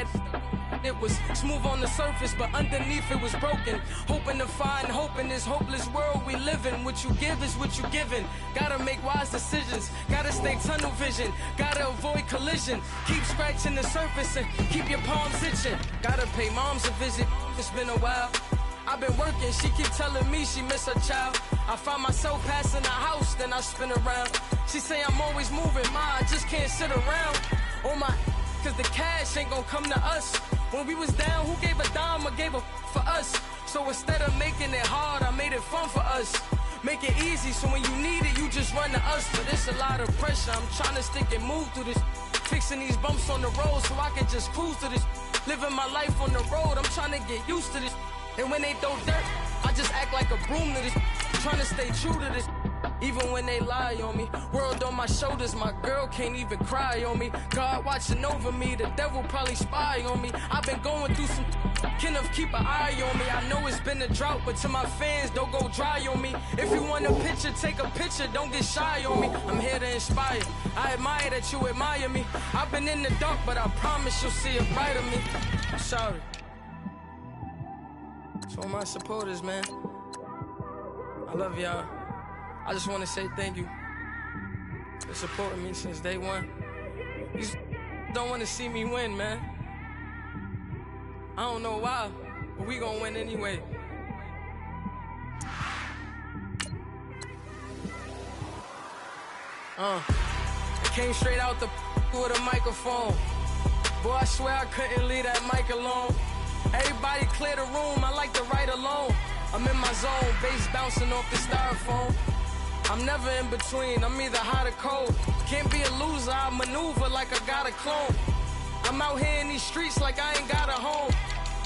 had. It was smooth on the surface, but underneath it was broken. Hoping to find hope in this hopeless world we live in. What you give is what you given. Gotta make wise decisions. Gotta stay tunnel vision. Gotta avoid collision. Keep scratching the surface and keep your palms itching. Gotta pay moms a visit. It's been a while. I've been working, she keep telling me she miss her child. I find myself passing the house, then I spin around. She say I'm always moving, ma, I just can't sit around. Oh my, cause the cash ain't gon' come to us. When we was down, who gave a dime or gave a for us? So instead of making it hard, I made it fun for us. Make it easy, so when you need it, you just run to us. But it's a lot of pressure, I'm trying to stick and move through this. Fixing these bumps on the road so I can just cruise to this. Living my life on the road, I'm trying to get used to this. And when they throw dirt, I just act like a broom to this. Trying to stay true to this. Even when they lie on me. World on my shoulders, my girl can't even cry on me. God watching over me, the devil probably spy on me. I've been going through some can of keep an eye on me. I know it's been a drought, but to my fans, don't go dry on me. If you want a picture, take a picture, don't get shy on me. I'm here to inspire, I admire that you admire me. I've been in the dark, but I promise you'll see a brighter me. I'm sorry. To all my supporters, man, I love y'all. I just want to say thank you for supporting me since day one. You don't want to see me win, man. I don't know why, but we gonna win anyway. I came straight out the with a microphone. Boy, I swear I couldn't leave that mic alone. Everybody clear the room, I like to write alone. I'm in my zone, bass bouncing off the styrofoam. I'm never in between, I'm either hot or cold. Can't be a loser, I maneuver like I got a clone. I'm out here in these streets like I ain't got a home.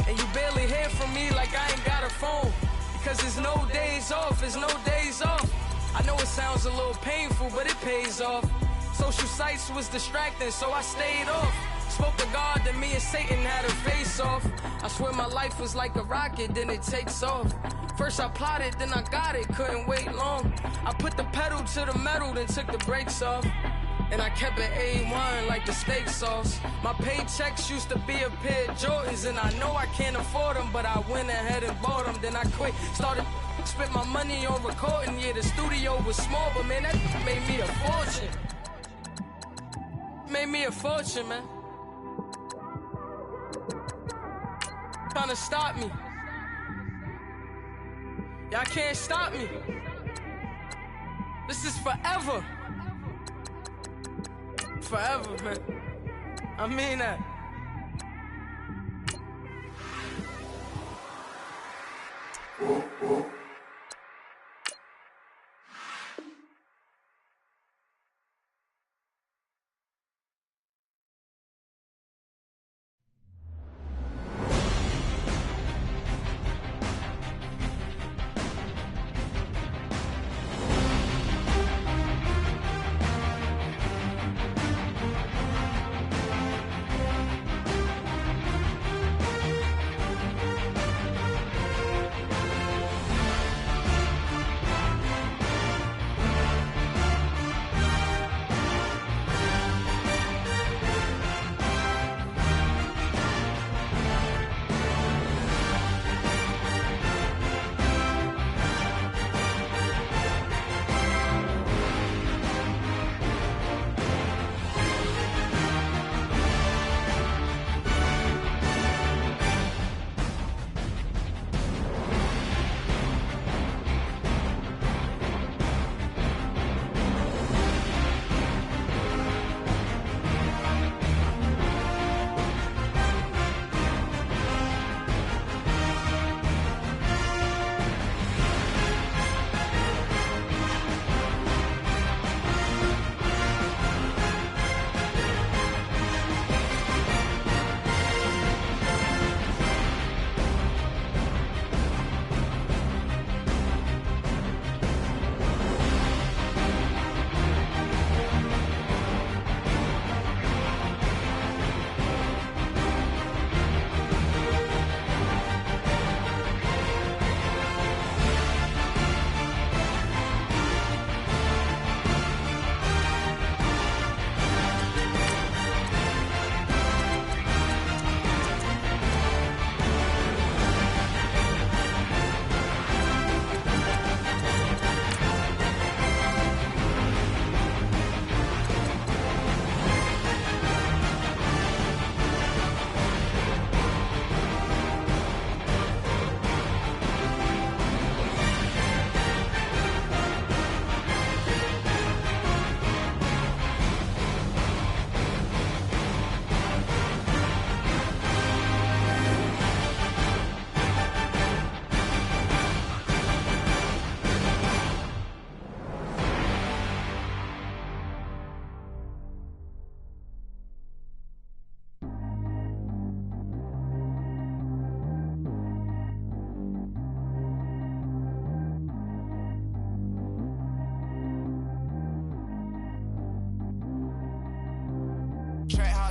And you barely hear from me like I ain't got a phone. Because there's no days off, there's no days off. I know it sounds a little painful, but it pays off. Social sites was distracting, so I stayed off. Spoke to God, then me and Satan had a face off. I swear my life was like a rocket, then it takes off. First I plotted, then I got it, couldn't wait long. I put the pedal to the metal, then took the brakes off. And I kept it A1 like the steak sauce. My paychecks used to be a pair of Jordans, and I know I can't afford them, but I went ahead and bought them. Then I quit, started spent my money on recording. Yeah, the studio was small, but man, that made me a fortune. Made me a fortune, man. Trying to stop me. Y'all can't stop me. This is forever. Forever, man. I mean that.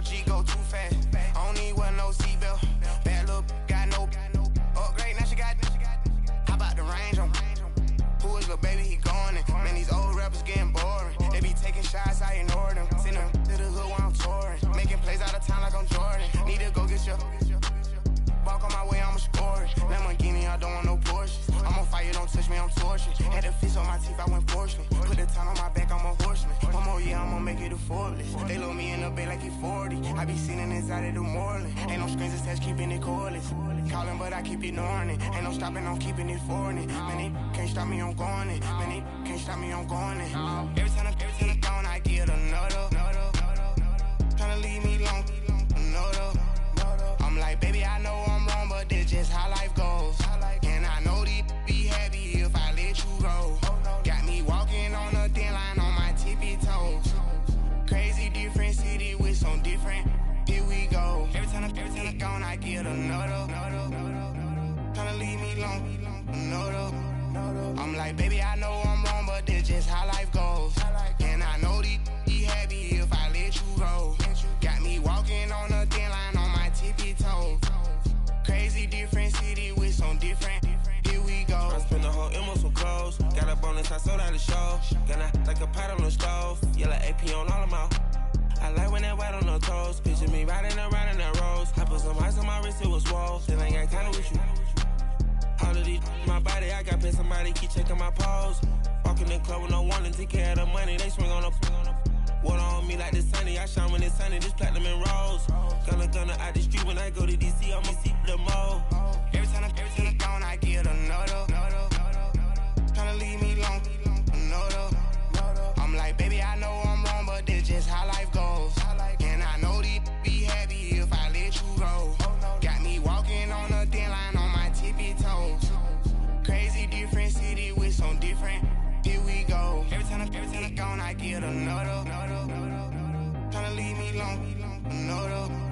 G go too fast. I don't need wear no seatbelt. Bad little got no upgrade. Now she got. How about the range on? Who is little baby? He going in. Man, these old rappers getting boring. They be taking shots, I ignore them. Send them to the hood while I'm touring. Making plays out of town like I'm Jordan. Need to go get your. Walk on my way, I'ma score it. Lamborghini, I don't want no Porsches. I'm on fire, don't touch me, I'm torching. Had the fish on my teeth, I went porcelain. Put the time on my back, I'm a horseman. One more year, I'ma make it a Forbes. They load me in the bay like he 40. I be sitting inside of the Moreland. Ain't no strings attached, keeping it cordless. Calling, but I keep ignoring it. Ain't no stopping, I'm keeping it foreign it. Man, they can't stop me, I'm going it. Man, they can't stop me, I'm going it. Every time I'm gone, I get another. Tryna leave me alone, another. I'm like, baby, I know I'm wrong, but this just how life goes. And I know these be happy if I let you go. Got me walking on a thin line on my tippy toes. Crazy different city with some different. Here we go. Every time I'm gone, I get another. Tryna leave me alone, another. I'm like, baby, I know I'm wrong, but this just how life goes. And I know these be happy if I let you go. Got me walking on a thin line on my tippy toes. Crazy different city with some different. Here we go. I spent the whole M on some clothes. Got a bonus, I sold out the show. Gonna like a pot on the stove. Yellow AP on all of my. I like when that white on the toes. Picture me riding around in that rose. I put some ice on my wrist, it was swole. Still ain't got time with you. All of these my body, I got paid somebody keep checking my pose. Walking in the club with no warning, take care of the money. They swing on the. Water on me like the sunny, I shine when it's sunny, this platinum and rose. Gonna out the street when I go to DC, I'ma see the mode. Every time I'm gone, I get another. Tryna leave me alone, another. I'm like, baby, I know I'm wrong, but this just how life goes. And I know these be happy if I let you go. Got me walking on a thin line on my tippy toes. Crazy different city with some different. Here we go. Every time I'm gone, I get another. Tryna leave me alone, another.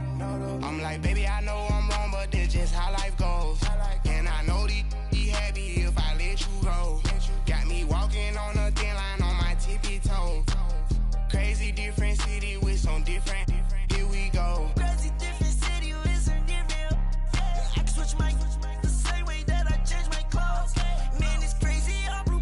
I'm like, baby, I know I'm wrong, but this just how life goes. And I know these be happy if I let you go. Got me walking on a thin line on my tippy toes. Crazy different city with some different. Here we go. Crazy different city with some different. I can switch my the same way that I change my clothes. Man, it's crazy. I'm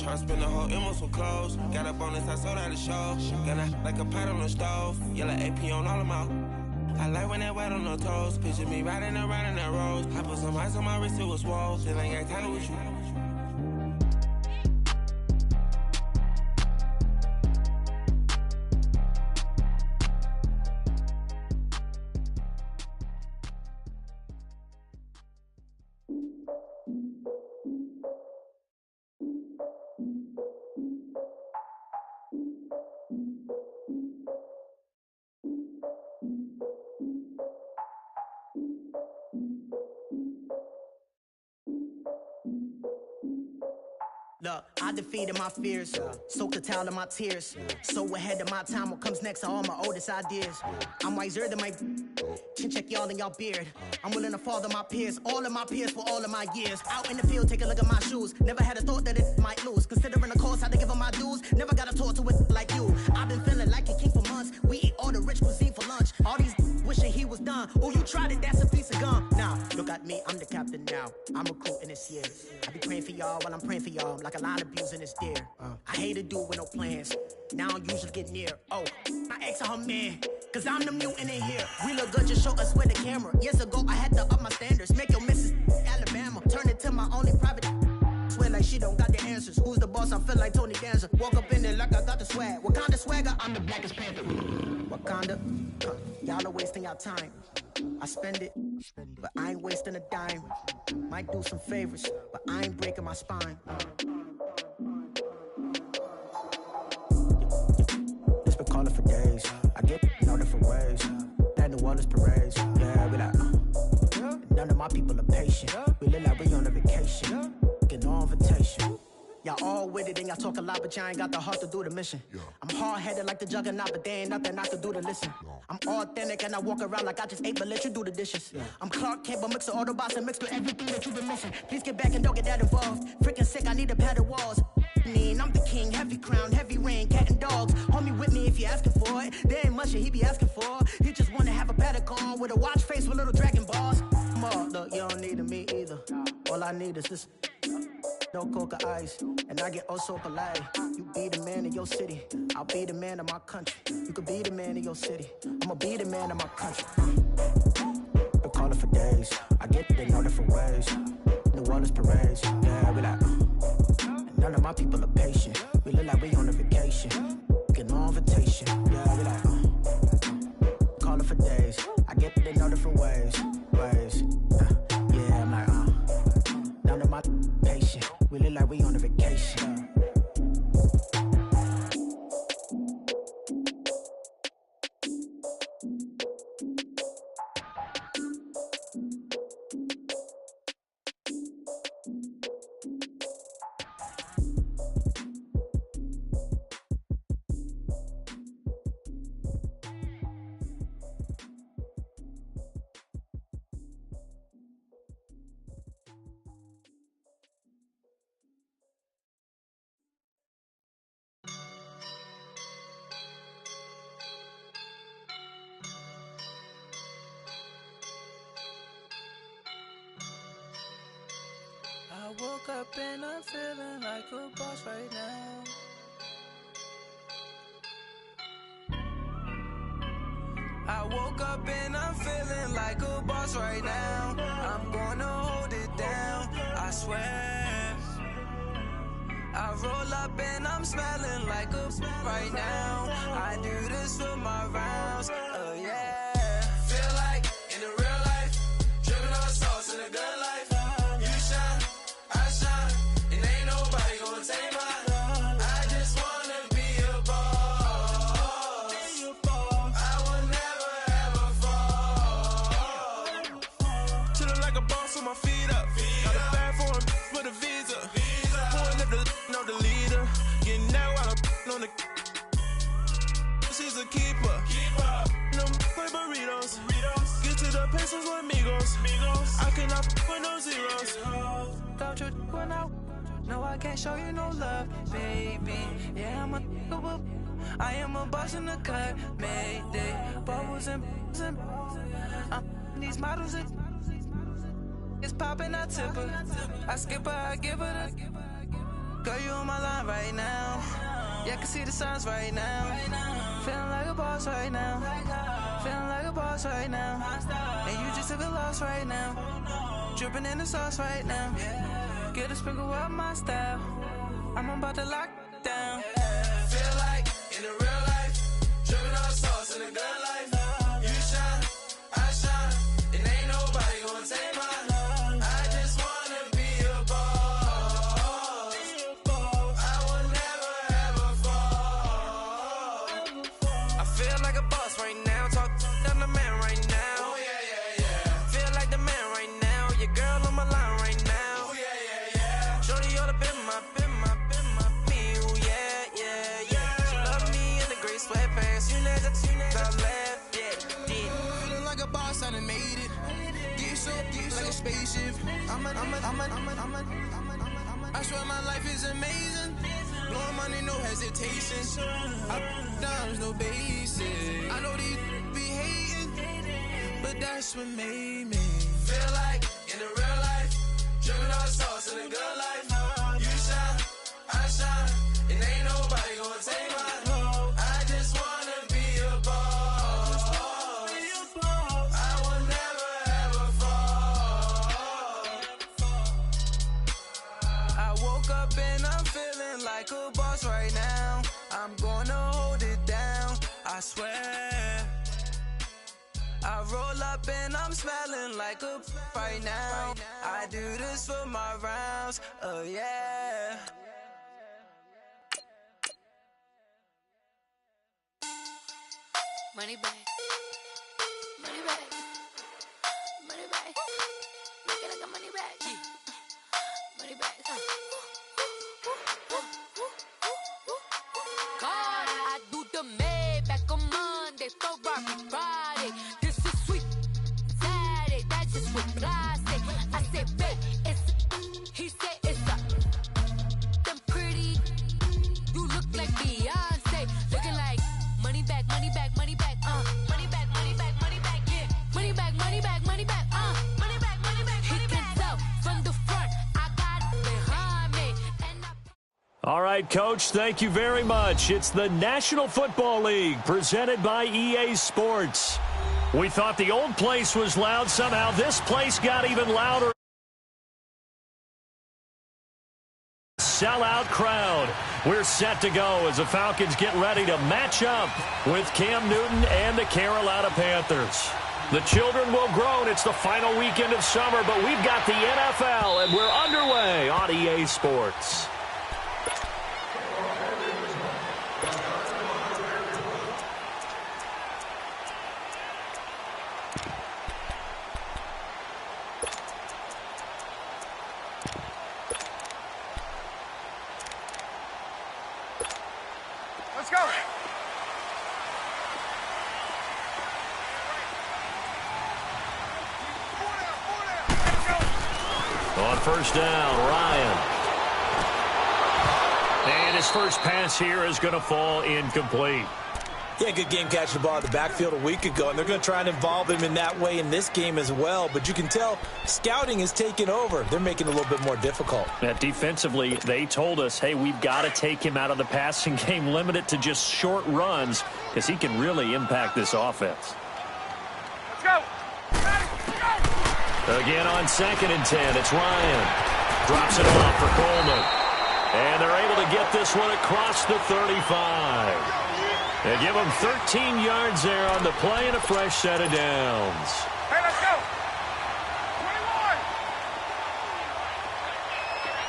I spent the whole M on some clothes. Got a bonus, I sold out the show. Gonna like a pot on the stove. Yellow AP on all of my. I like when that white on the toes. Picture me riding around in that rose. I put some ice on my wrist, it was swole. Still ain't got time with you. Look, I defeated my fears, soaked the towel in my tears. So ahead of my time, what comes next are all my oldest ideas. I'm wiser than my chin check y'all in y'all beard. I'm willing to father my peers, all of my peers for all of my years. Out in the field, take a look at my shoes. Never had a thought that it might lose. Considering the cost, I had to give them my dues. Never got a talk to it like you. I've been feeling like a king for months. We eat all the rich cuisine for lunch. All these wishing he was done. Oh, you tried it, that's a piece of gum. Now, look at me, I'm the captain now. I'm recruiting this year. I be praying for y'all while I'm praying for y'all. Like a line abusing this deer. I hate a dude with no plans. Now I usually get near. Oh, my ex her man. Cause I'm the mutant in here. We look good, just show us where the camera. Years ago, I had to up my standards. Make your missus Alabama. Turn it to my only private. Swear like she don't got the answers. Who's the boss? I feel like Tony Danza. Walk up in there like I got the swag. What kind of swagger? I'm the blackest panther. Honda. Y'all are wasting your time. I spend it, but I ain't wasting a dime. Might do some favors, but I ain't breaking my spine. It's been calling for days. I get in all different ways. That New Orleans parades. Yeah, we like, none of my people are patient. We live like we on a vacation. Get no invitation. Y'all all with it and y'all talk a lot, but y'all ain't got the heart to do the mission. I'm hard-headed like the juggernaut, but there ain't nothing I can do to listen. I'm authentic and I walk around like I just ate, but let you do the dishes. I'm Clark Kent, but mix the Autobots and mixed with everything that you've been missing. Please get back and don't get that involved. Freaking sick, I need to pad the walls. I'm the king, heavy crown, heavy rain, cat and dogs. Homie with me if you asking for it. There ain't much that he be asking for. He just wanna have a paddock on with a watch face with little dragon balls. Look, you don't need me either. All I need is this. No coca ice, and I get oh so polite. You be the man of your city, I'll be the man of my country. You could be the man of your city, I'ma be the man of my country. Been calling for days, I get it in all different ways. New Orleans parades, yeah, we like, none of my people are patient. We look like we on a vacation, get no invitation, yeah, we like, calling for days, I get it in all different ways. Yeah, I'm like, none of my patient. We look like we on a vacation. I woke up and I'm feeling like a boss right now. I woke up and I'm feeling like a boss right now. I'm gonna hold it down, I swear. I roll up and I'm smelling like a right now. I do this for my rounds, yeah. Feel like in the real life, dripping on sauce in a good life. Take mine. I just wanna be a boss. I will never ever fall. Chillin' like a boss with my feet up. Got a bag for him with a visa. Pulling up the know the leader. Getting that while I'm on the. She's a keeper. No play burritos. Get to the pesos with amigos. I cannot with no zeros. Don't you when I. No, I can't show you no love, baby. Yeah, I am a boss in the cut, Mayday. Bubbles and these models are it's popping, I tip her. I skip her, I give her the. Girl, you on my line right now. Yeah, I can see the signs right now. Feeling like a boss right now. Feeling like a boss right now. And you just took a loss right now. Dripping in the sauce right now. Get a sprinkle up my style. I'm about to lock down. Feel like in the real life, dripping on sauce in a good life. You shine, I shine, and ain't nobody gonna take mine. I just wanna be a boss. I will never ever fall. I feel like a boss right now. Talk to the man right now. Oh yeah. Feel like the man right now. Your girl on my line right now. Shorty all up in my, me, ooh, yeah. She love me in the gray sweatpants, you know that's I left, yeah. Feeling like a boss, I done made it. Get so like a spaceship. I swear my life is amazing. Blowing money, no hesitation. Up, downs, no basic. I know these be hating, but that's what made me feel like in the real life. Dripping on sauce in a good life. You shine, I shine, and ain't nobody gonna take mine. I just wanna be a boss. I will never ever fall. I woke up and I'm feeling like a boss right now. I'm gonna hold it down, I swear. roll up and I'm smelling like a right now. I do this for my rounds, oh yeah. Money back. Money back. Money back. Make it like a money back. Money back. God, I do the Maybach on Monday, Ferrari Friday. This is sweet Saturday, that's just what classic. I said, babe, it's he said it's a them pretty. You look like Beyonce, looking like money back, money back, money back, money back, money back, money back, yeah. Money back, money back, money back, money back, money back, money back. He can tell from the front, I got it behind me. And all right, Coach, thank you very much. It's the National Football League presented by EA Sports. We thought the old place was loud. Somehow this place got even louder. Sellout crowd. We're set to go as the Falcons get ready to match up with Cam Newton and the Carolina Panthers. The children will groan. It's the final weekend of summer, but we've got the NFL, and we're underway on EA Sports. Let's go. On first down, Ryan. And his first pass here is going to fall incomplete. Yeah, good game catching the ball in the backfield a week ago, and they're going to try and involve him in that way in this game as well. But you can tell scouting is taking over. They're making it a little bit more difficult. Yeah, defensively, they told us, hey, we've got to take him out of the passing game, limit it to just short runs, because he can really impact this offense. Let's go. Again on 2nd and 10, it's Ryan. Drops it off for Coleman. And they're able to get this one across the 35. They give him 13 yards there on the play and a fresh set of downs. Hey, let's go.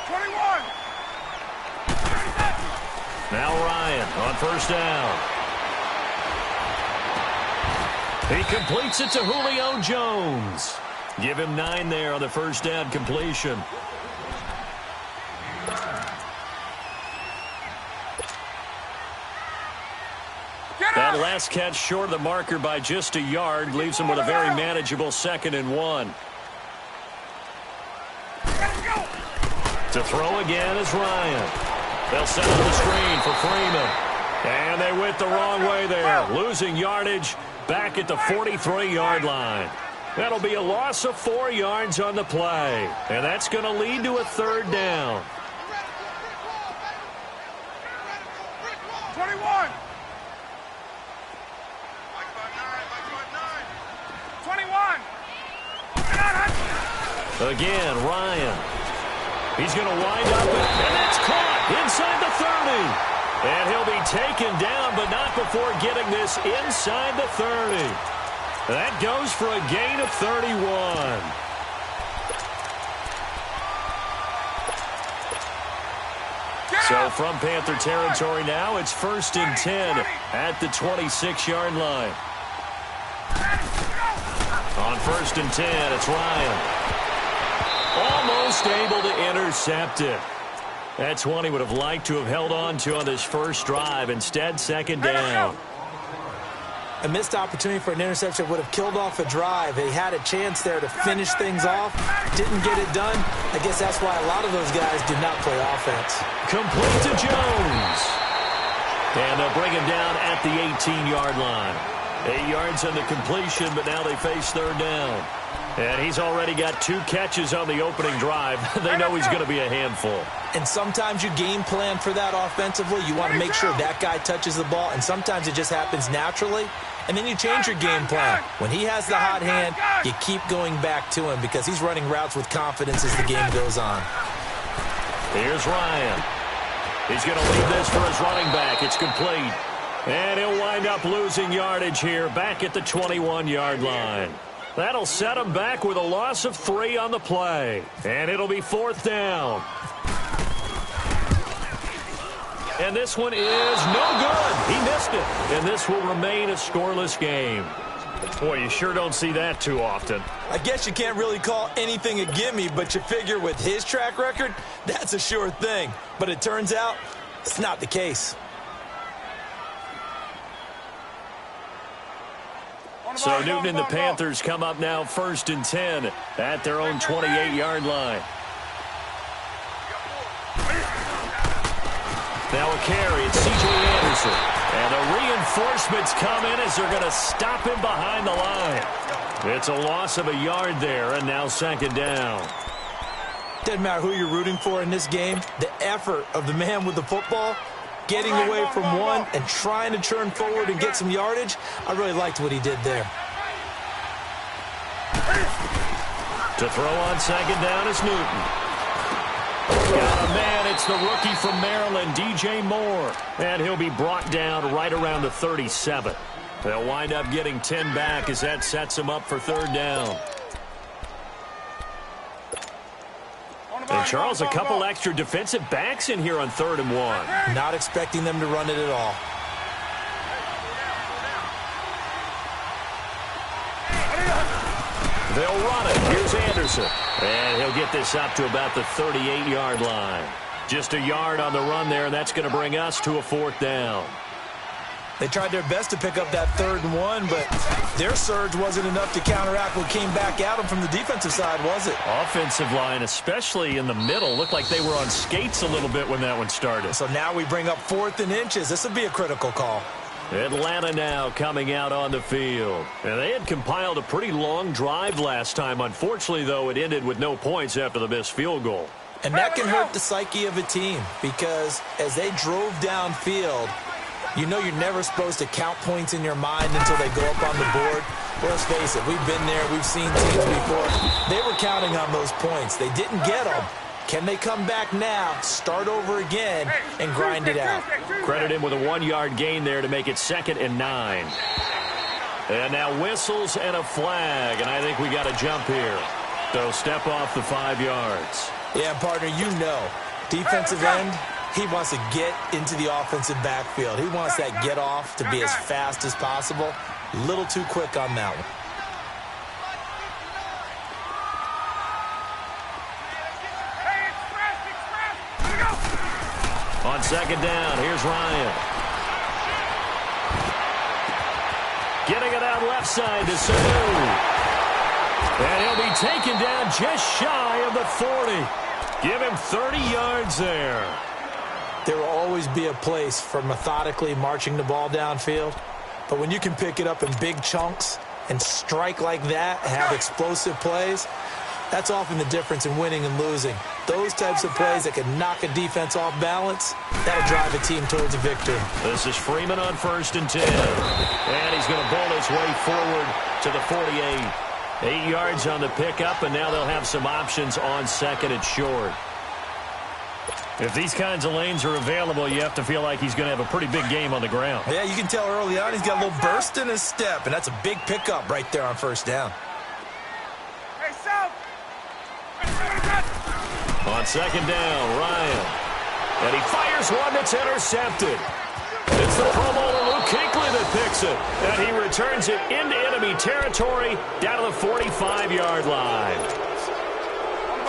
21. Now Ryan on first down. He completes it to Julio Jones. Give him 9 there on the first down completion. That last catch short of the marker by just a yard leaves him with a very manageable 2nd and 1. To throw again is Ryan. They'll set up the screen for Freeman. And they went the wrong way there, losing yardage back at the 43-yard line. That'll be a loss of 4 yards on the play. And that's going to lead to a 3rd down. 21. 21. Again, Ryan. He's going to wind up, and that's caught inside the 30. And he'll be taken down, but not before getting this inside the 30. That goes for a gain of 31. So from Panther territory now, it's 1st and 10 at the 26-yard line. On 1st and 10, it's Ryan. Almost able to intercept it. That's one he would have liked to have held on to on this first drive. Instead, 2nd down. A missed opportunity for an interception would have killed off a drive. They had a chance there to finish things off. Didn't get it done. I guess that's why a lot of those guys did not play offense. Complete to Jones. And they'll bring him down at the 18-yard line. 8 yards on the completion, but now they face 3rd down. And he's already got 2 catches on the opening drive. They know he's going to be a handful. And sometimes you game plan for that offensively. You want to make sure that guy touches the ball, and sometimes it just happens naturally. And then you change your game plan. When he has the hot hand, you keep going back to him because he's running routes with confidence as the game goes on. Here's Ryan. He's going to leave this for his running back. It's complete. And he'll wind up losing yardage here back at the 21-yard line. That'll set him back with a loss of 3 on the play. And it'll be 4th down. And this one is no good. He missed it. And this will remain a scoreless game. Boy, you sure don't see that too often. I guess you can't really call anything a gimme, but you figure with his track record, that's a sure thing. But it turns out it's not the case. So Newton and the Panthers come up now 1st and 10 at their own 28-yard line. Now a carry, it's C.J. Anderson. And the reinforcements come in as they're going to stop him behind the line. It's a loss of a yard there, and now 2nd down. Doesn't matter who you're rooting for in this game. The effort of the man with the football, getting away from one and trying to turn forward and get some yardage, I really liked what he did there. To throw on 2nd down is Newton. Got a man, it's the rookie from Maryland, DJ Moore. And he'll be brought down right around the 37. They'll wind up getting 10 back as that sets them up for 3rd down. And Charles, a couple extra defensive backs in here on 3rd and 1. Not expecting them to run it at all. They'll run it. Here's Anderson. And he'll get this up to about the 38-yard line. Just a yard on the run there, and that's going to bring us to a 4th down. They tried their best to pick up that 3rd and 1, but their surge wasn't enough to counteract what came back at them from the defensive side, was it? Offensive line, especially in the middle, looked like they were on skates a little bit when that one started. So now we bring up 4th and inches. This would be a critical call. Atlanta now coming out on the field. And they had compiled a pretty long drive last time. Unfortunately, though, it ended with no points after the missed field goal. And that can hurt the psyche of a team because as they drove downfield, you know you're never supposed to count points in your mind until they go up on the board. Well, let's face it, we've been there, we've seen teams before. They were counting on those points. They didn't get them. Can they come back now, start over again, and grind it out? Credit him with a 1-yard gain there to make it 2nd and 9. And now whistles and a flag, and I think we got a jump here. So step off the 5 yards. Yeah, partner, you know, defensive end, he wants to get into the offensive backfield. He wants that get off to be as fast as possible. A little too quick on that one. On 2nd down, here's Ryan. Getting it out left side to Sanu. And he'll be taken down just shy of the 40. Give him 30 yards there. There will always be a place for methodically marching the ball downfield. But when you can pick it up in big chunks and strike like that and have explosive plays, that's often the difference in winning and losing. Those types of plays that can knock a defense off balance, that'll drive a team towards a victory. This is Freeman on 1st and 10. And he's going to bowl his way forward to the 48. 8 yards on the pickup, and now they'll have some options on 2nd and short. If these kinds of lanes are available, you have to feel like he's going to have a pretty big game on the ground. Yeah, you can tell early on he's got a little burst in his step, and that's a big pickup right there on 1st down. On 2nd down, Ryan. And he fires one that's intercepted. It's the Pro Bowler Luke Kuechly that picks it. And he returns it into enemy territory down to the 45-yard line.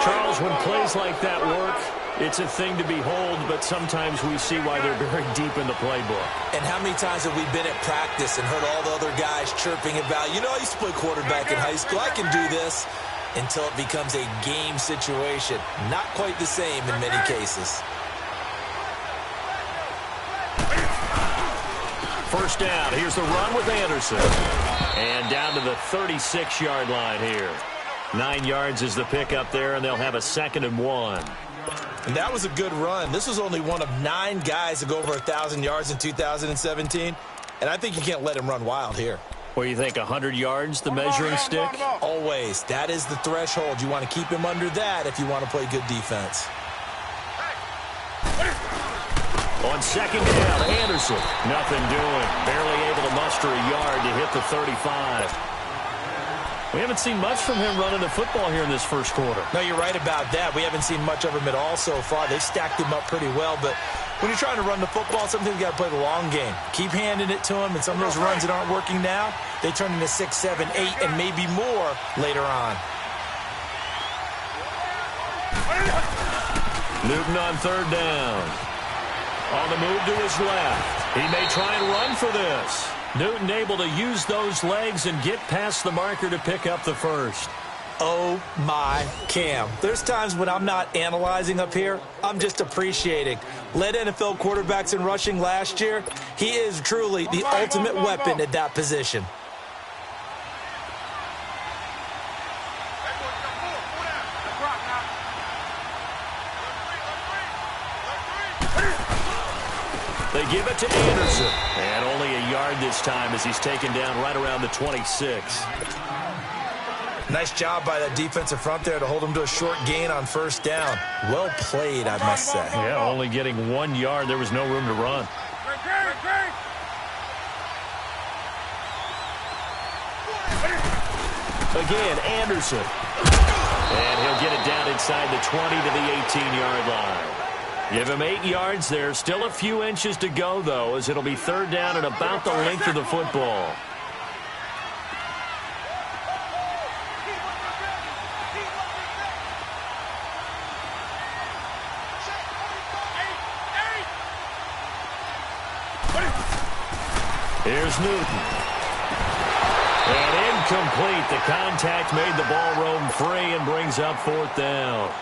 Charles, when plays like that work, it's a thing to behold, but sometimes we see why they're very deep in the playbook. And how many times have we been at practice and heard all the other guys chirping about, you know, I used to play quarterback in high school, I can do this, until it becomes a game situation. Not quite the same in many cases. 1st down. Here's the run with Anderson. And down to the 36-yard line here. 9 yards is the pickup there, and they'll have a 2nd and 1. And that was a good run. This was only one of 9 guys to go over 1,000 yards in 2017. And I think you can't let him run wild here. What do you think, 100 yards, the measuring stick? Always. That is the threshold. You want to keep him under that if you want to play good defense. On second down, Anderson. Nothing doing. Barely able to muster a yard to hit the 35. We haven't seen much from him running the football here in this first quarter. No, you're right about that. We haven't seen much of him at all so far. They've stacked him up pretty well, but when you're trying to run the football, sometimes you got to play the long game. Keep handing it to him, and some of those runs that aren't working now, they turn into 6, 7, 8, and maybe more later on. Newton on third down. On the move to his left. He may try and run for this. Newton able to use those legs and get past the marker to pick up the first. Oh, my Cam. There's times when I'm not analyzing up here. I'm just appreciating. Led NFL quarterbacks in rushing last year. He is truly the ultimate weapon at that position. They give it to Anderson. And only a yard this time as he's taken down right around the 26. Nice job by that defensive front there to hold him to a short gain on first down. Well played, I must say. Yeah, only getting 1 yard. There was no room to run. Again, Anderson. And he'll get it down inside the 20 to the 18-yard line. Give him 8 yards there. Still a few inches to go, though, as it'll be third down and about the length of the football. Here's Newton. And incomplete. The contact made the ball roam free and brings up fourth down.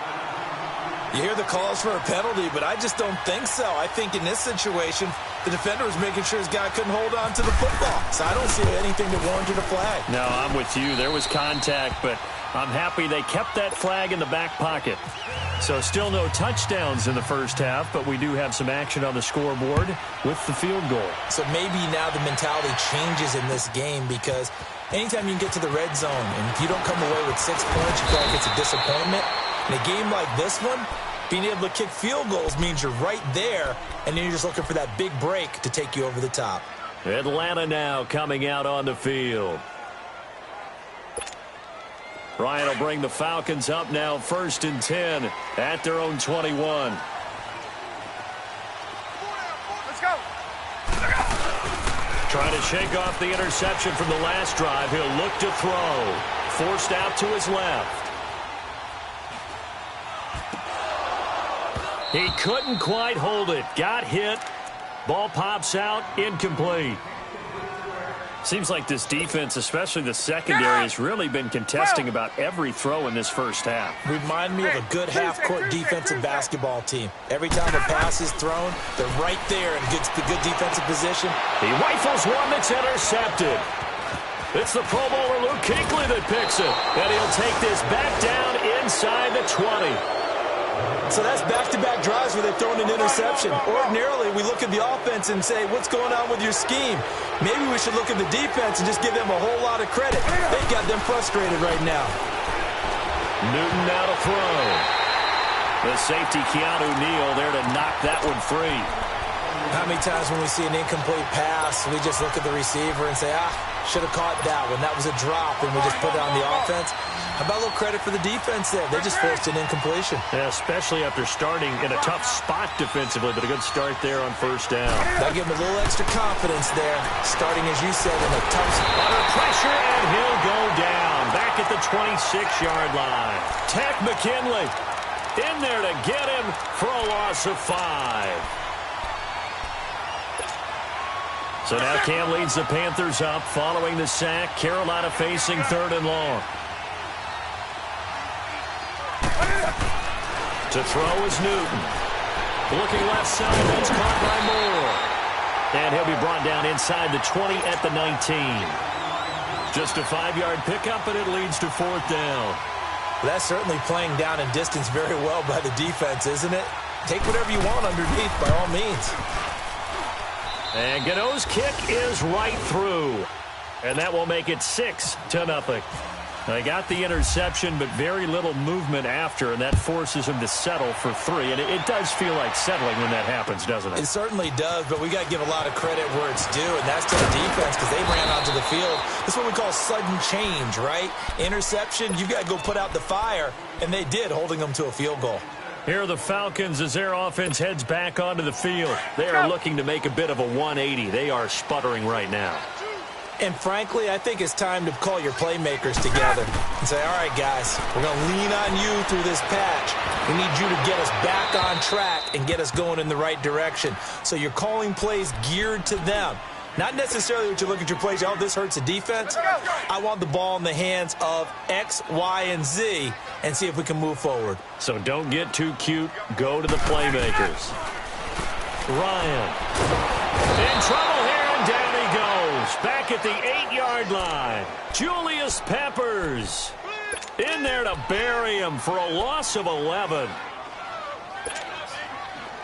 You hear the calls for a penalty, but I just don't think so. I think in this situation, the defender was making sure his guy couldn't hold on to the football. So I don't see anything that warranted a flag. No, I'm with you. There was contact, but I'm happy they kept that flag in the back pocket. So still no touchdowns in the first half, but we do have some action on the scoreboard with the field goal. So maybe now the mentality changes in this game because anytime you can get to the red zone, and if you don't come away with 6 points, you feel like it's a disappointment. In a game like this one, being able to kick field goals means you're right there, and then you're just looking for that big break to take you over the top. Atlanta now coming out on the field. Ryan will bring the Falcons up now 1st and 10 at their own 21. Let's go. Trying to shake off the interception from the last drive. He'll look to throw. Forced out to his left. He couldn't quite hold it. Got hit. Ball pops out. Incomplete. Seems like this defense, especially the secondary, has really been contesting about every throw in this first half. Remind me of a good half-court defensive basketball team. Every time a pass is thrown, they're right there in good defensive position. He rifles one that's intercepted. It's the Pro Bowler Luke Kuechly that picks it. And he'll take this back down inside the 20. So that's back-to-back drives where they've thrown an interception. Ordinarily, we look at the offense and say, what's going on with your scheme? Maybe we should look at the defense and just give them a whole lot of credit. They've got them frustrated right now. Newton now to throw. The safety, Keanu Neal, there to knock that one free. How many times when we see an incomplete pass, we just look at the receiver and say, should have caught that one. That was a drop, and we just put it on the offense. How about a little credit for the defense there? They just forced an incompletion. Yeah, especially after starting in a tough spot defensively, but a good start there on first down. That'll give him a little extra confidence there, starting, as you said, in a tough spot. Under pressure, and he'll go down. Back at the 26-yard line. Tech McKinley in there to get him for a loss of 5. So now Cam leads the Panthers up following the sack. Carolina facing 3rd and long. To throw is Newton. Looking left side, that's caught by Moore. And he'll be brought down inside the 20 at the 19. Just a 5-yard pickup, and it leads to 4th down. Well, that's certainly playing down in distance very well by the defense, isn't it? Take whatever you want underneath, by all means. And Gano's kick is right through. And that will make it 6-0. They got the interception, but very little movement after, and that forces him to settle for 3. And it does feel like settling when that happens, doesn't it? It certainly does, but we got to give a lot of credit where it's due, and that's to the defense because they ran onto the field. This is what we call sudden change, right? Interception, you've got to go put out the fire, and they did, holding them to a field goal. Here are the Falcons as their offense heads back onto the field. They are looking to make a bit of a 180. They are sputtering right now. And frankly, I think it's time to call your playmakers together and say, all right, guys, we're going to lean on you through this patch. We need you to get us back on track and get us going in the right direction. So you're calling plays geared to them. Not necessarily what you look at your plays, oh, this hurts the defense. I want the ball in the hands of X, Y, and Z and see if we can move forward. So don't get too cute. Go to the playmakers. Ryan in trouble here, and down he goes. Back at the 8-yard line. Julius Peppers in there to bury him for a loss of 11.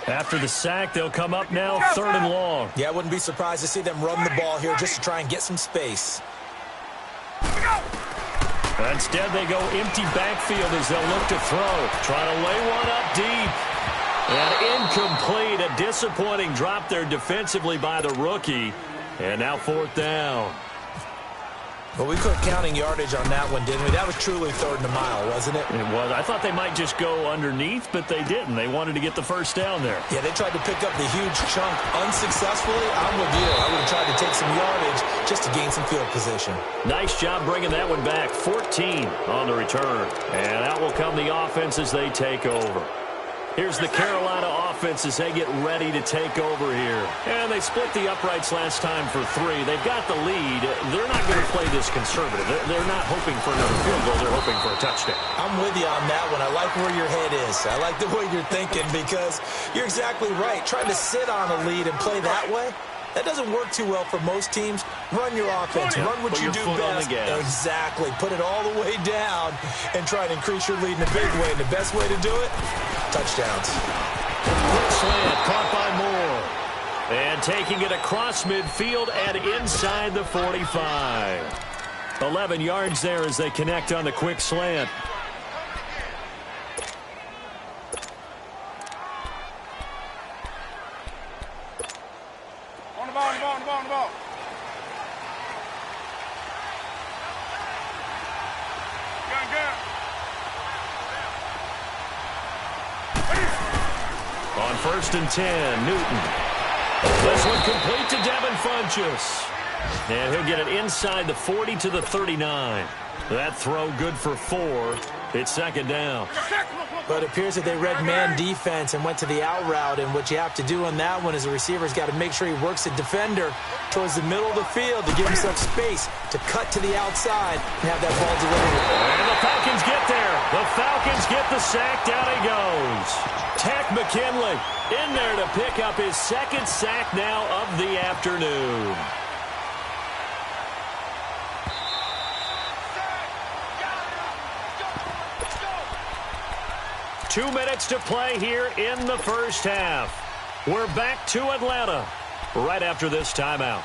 After the sack, they'll come up now 3rd and long. Yeah, I wouldn't be surprised to see them run the ball here just to try and get some space. Instead, they go empty backfield as they'll look to throw. Trying to lay one up deep. And incomplete. A disappointing drop there defensively by the rookie. And now 4th down. But we quit counting yardage on that one, didn't we? That was truly 3rd and a mile, wasn't it? It was. I thought they might just go underneath, but they didn't. They wanted to get the first down there. Yeah, they tried to pick up the huge chunk unsuccessfully. I'm with you. I would have tried to take some yardage just to gain some field position. Nice job bringing that one back. 14 on the return. And out will come the offense as they take over. Here's the Carolina offense as they get ready to take over here. And they split the uprights last time for 3. They've got the lead. They're not going to play this conservative. They're not hoping for another field goal. They're hoping for a touchdown. I'm with you on that one. I like where your head is. I like the way you're thinking because you're exactly right. Trying to sit on a lead and play that way, that doesn't work too well for most teams. Run your offense. Run what you do best. Exactly. Put it all the way down and try and increase your lead in a big way. And the best way to do it, touchdowns. Quick slant caught by Moore. And taking it across midfield and inside the 45. 11 yards there as they connect on the quick slant. On the ball. On 1st and 10, Newton. This one complete to Devin Funchess. And he'll get it inside the 40 to the 39. That throw good for 4. It's 2nd down. But it appears that they read man defense and went to the out route. And what you have to do on that one is the receiver's got to make sure he works the defender towards the middle of the field to give himself space to cut to the outside and have that ball delivered. And the Falcons get there. The Falcons get the sack. Down he goes. Tech McKinley in there to pick up his 2nd sack now of the afternoon. Two minutes to play here in the first half. We're back to Atlanta right after this timeout.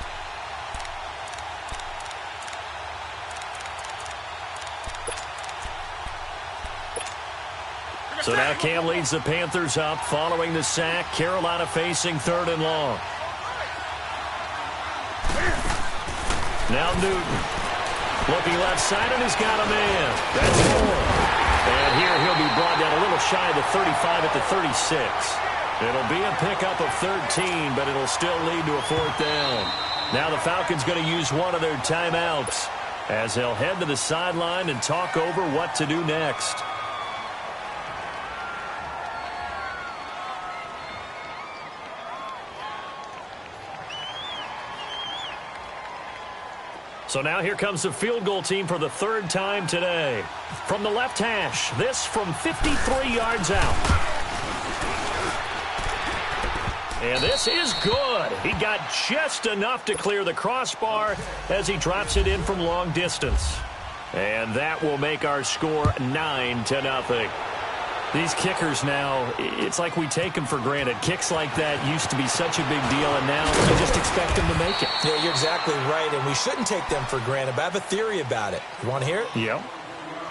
So now Cam leads the Panthers up following the sack. Carolina facing 3rd and long. Now Newton. Looking left side, and he's got a man. That's Moore. And here he'll be brought down a little shy of the 35 at the 36. It'll be a pickup of 13, but it'll still lead to a 4th down. Now the Falcons going to use one of their timeouts as they'll head to the sideline and talk over what to do next. So now here comes the field goal team for the 3rd time today. From the left hash, this from 53 yards out. And this is good. He got just enough to clear the crossbar as he drops it in from long distance. And that will make our score 9-0. These kickers now, it's like we take them for granted. Kicks like that used to be such a big deal, and now you just expect them to make it. Yeah, you're exactly right, and we shouldn't take them for granted, but I have a theory about it. You want to hear it? Yeah.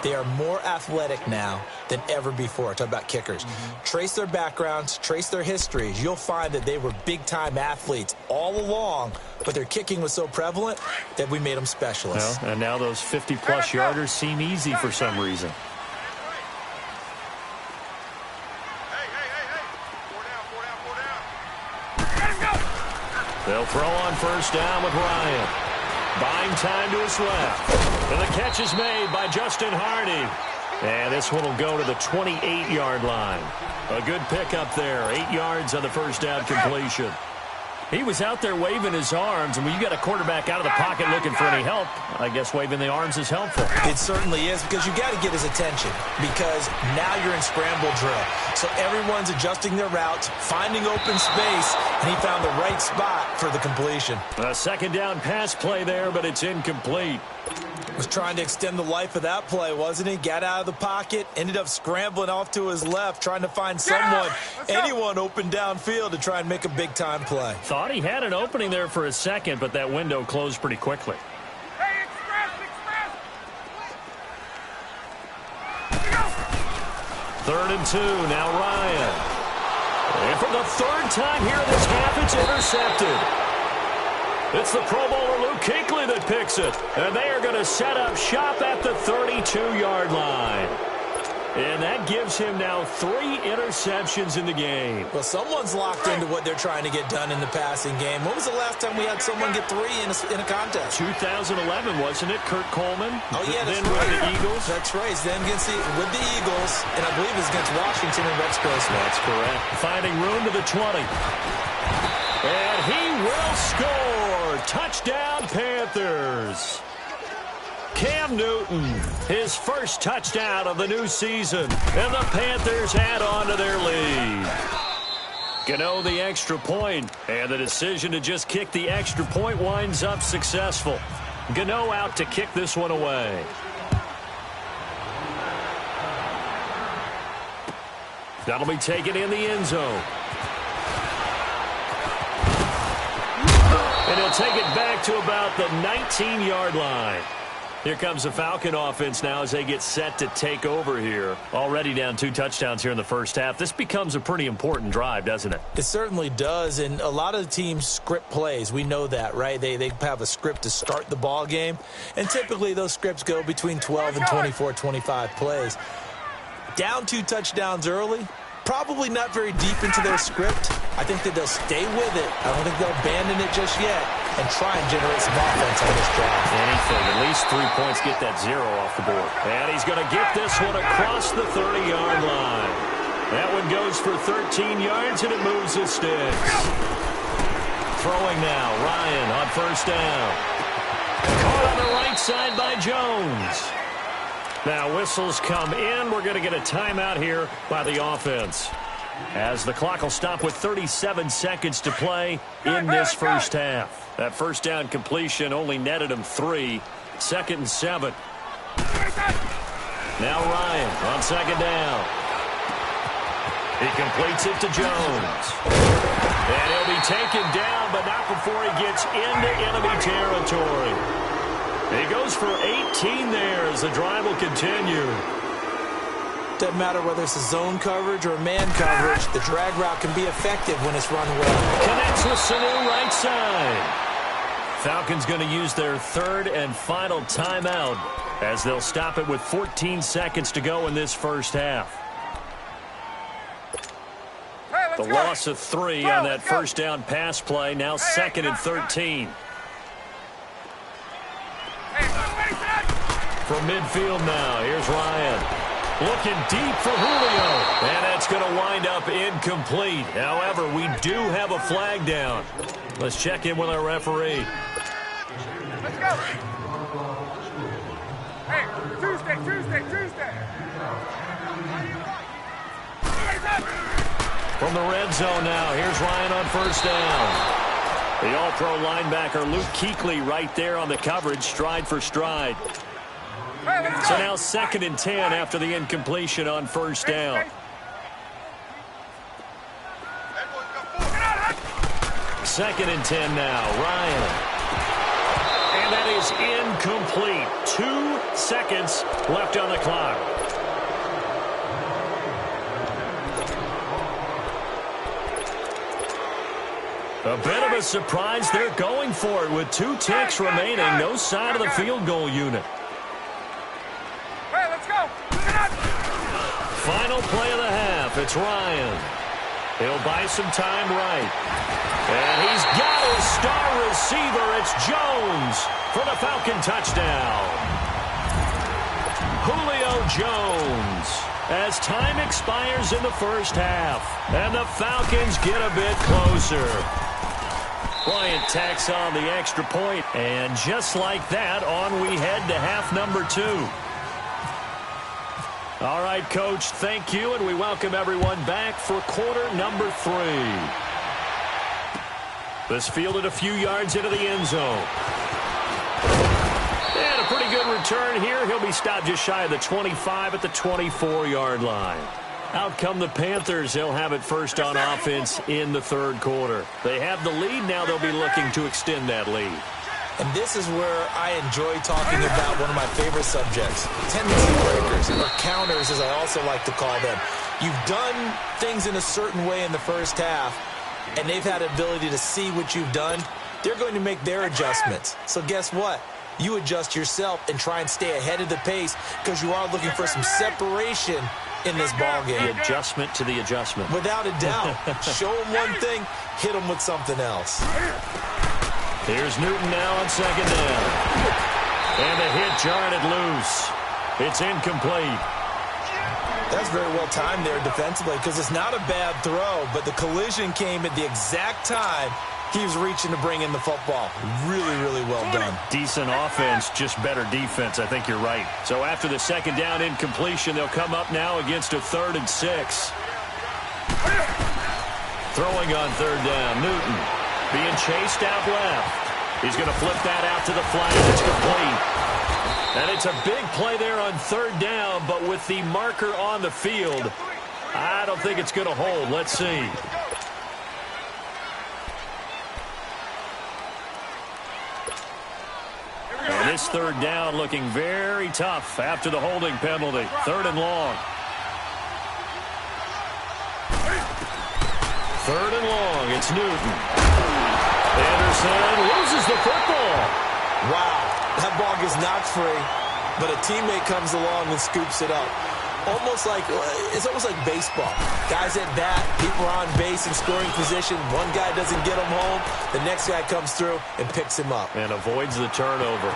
They are more athletic now than ever before. Talk about kickers. Trace their backgrounds, trace their histories. You'll find that they were big-time athletes all along, but their kicking was so prevalent that we made them specialists. Well, and now those 50-plus yarders seem easy for some reason. They'll throw on first down with Ryan. Buying time to his left. And the catch is made by Justin Hardy. And this one will go to the 28-yard line. A good pickup there. 8 yards on the first down completion. He was out there waving his arms, and when you got a quarterback out of the pocket looking for any help, I guess waving the arms is helpful. It certainly is, because you got to get his attention, because now you're in scramble drill. So everyone's adjusting their routes, finding open space, and he found the right spot for the completion. A second down pass play there, but it's incomplete. Was trying to extend the life of that play, wasn't he? Got out of the pocket, ended up scrambling off to his left, trying to find someone, anyone open downfield to try and make a big-time play. Thought he had an opening there for a second, but that window closed pretty quickly. Hey, express! 3rd and 2, now Ryan. And for the 3rd time here this half, it's intercepted. It's the Pro Bowler Luke Kuechly that picks it. And they are going to set up shop at the 32-yard line. And that gives him now 3 interceptions in the game. Well, someone's locked into what they're trying to get done in the passing game. When was the last time we had someone get 3 in a contest? 2011, wasn't it? Kurt Coleman? Oh, yeah, that's then right. with the Eagles. That's right. Then with the Eagles, and I believe it's against Washington and Rex Grossman. That's correct. Finding room to the 20. And he will score. Touchdown, Panthers. Cam Newton, his first touchdown of the new season. And the Panthers add on to their lead. Gano the extra point, and the decision to just kick the extra point winds up successful. Gano out to kick this one away. That'll be taken in the end zone. And he'll take it back to about the 19-yard line. Here comes the Falcon offense now as they get set to take over here. Already down 2 touchdowns here in the first half. This becomes a pretty important drive, doesn't it? It certainly does, and a lot of the teams script plays. We know that, right? They have a script to start the ball game, and typically those scripts go between 12 and 24, 25 plays. Down 2 touchdowns early, probably not very deep into their script. I think that they'll stay with it. I don't think they'll abandon it just yet and try and generate some offense on this drive. Anything. At least 3 points, get that 0 off the board. And he's going to get this one across the 30-yard line. That one goes for 13 yards, and it moves the sticks. Throwing now, Ryan on first down. Caught on the right side by Jones. Now whistles come in. We're going to get a timeout here by the offense, as the clock will stop with 37 seconds to play in this first half. That first down completion only netted him 3. 2nd and 7. Now Ryan on second down. He completes it to Jones. And he'll be taken down, but not before he gets into enemy territory. He goes for 18 there as the drive will continue. Doesn't matter whether it's a zone coverage or man coverage, the drag route can be effective when it's run well. Connects with Sanu right side. Falcons going to use their 3rd and final timeout as they'll stop it with 14 seconds to go in this first half. The loss of 3 on that first down pass play, now 2nd and 13. From midfield now, here's Ryan. Looking deep for Julio. And that's going to wind up incomplete. However, we do have a flag down. Let's check in with our referee. Let's go. Hey, Tuesday. From the red zone now, here's Ryan on first down. The all-pro linebacker Luke Kuechly right there on the coverage, stride for stride. So now 2nd and 10 after the incompletion on first down. 2nd and 10 now, Ryan. And that is incomplete. 2 seconds left on the clock. A bit of a surprise. They're going for it with 2 ticks remaining. No sign of the field goal unit. Hey, let's go. Final play of the half. It's Ryan. He'll buy some time right. And he's got his star receiver. It's Jones for the Falcon touchdown. Julio Jones. As time expires in the first half. And the Falcons get a bit closer. Bryant tacks on the extra point, and just like that, on we head to half number 2. All right, Coach, thank you, and we welcome everyone back for quarter number 3. This fielded a few yards into the end zone. And a pretty good return here. He'll be stopped just shy of the 25 at the 24-yard line. Out come the Panthers. They'll have it first on offense in the third quarter. They have the lead. Now they'll be looking to extend that lead. And this is where I enjoy talking about one of my favorite subjects, tendency breakers, or counters as I also like to call them. You've done things in a certain way in the first half, and they've had the ability to see what you've done. They're going to make their adjustments. So guess what? You adjust yourself and try and stay ahead of the pace because you are looking for some separation in this ball game. The adjustment to the adjustment. Without a doubt. Show them one thing, hit them with something else. Here's Newton now on second down. And the hit jarred it loose. It's incomplete. That's very well timed there defensively because it's not a bad throw, but the collision came at the exact time he was reaching to bring in the football. Really, really well done. Decent offense, just better defense. I think you're right. So after the second down incompletion, they'll come up now against a 3rd and 6. Throwing on 3rd down, Newton being chased out left. He's going to flip that out to the flat. It's complete. And it's a big play there on 3rd down, but with the marker on the field, I don't think it's going to hold. Let's see. And this 3rd down looking very tough after the holding penalty. 3rd and long. 3rd and long. It's Newton. Anderson loses the football. Wow. That ball gets knocked free, but a teammate comes along and scoops it up. It's almost like baseball. Guys at bat, people are on base in scoring position. One guy doesn't get him home. The next guy comes through and picks him up. And avoids the turnover.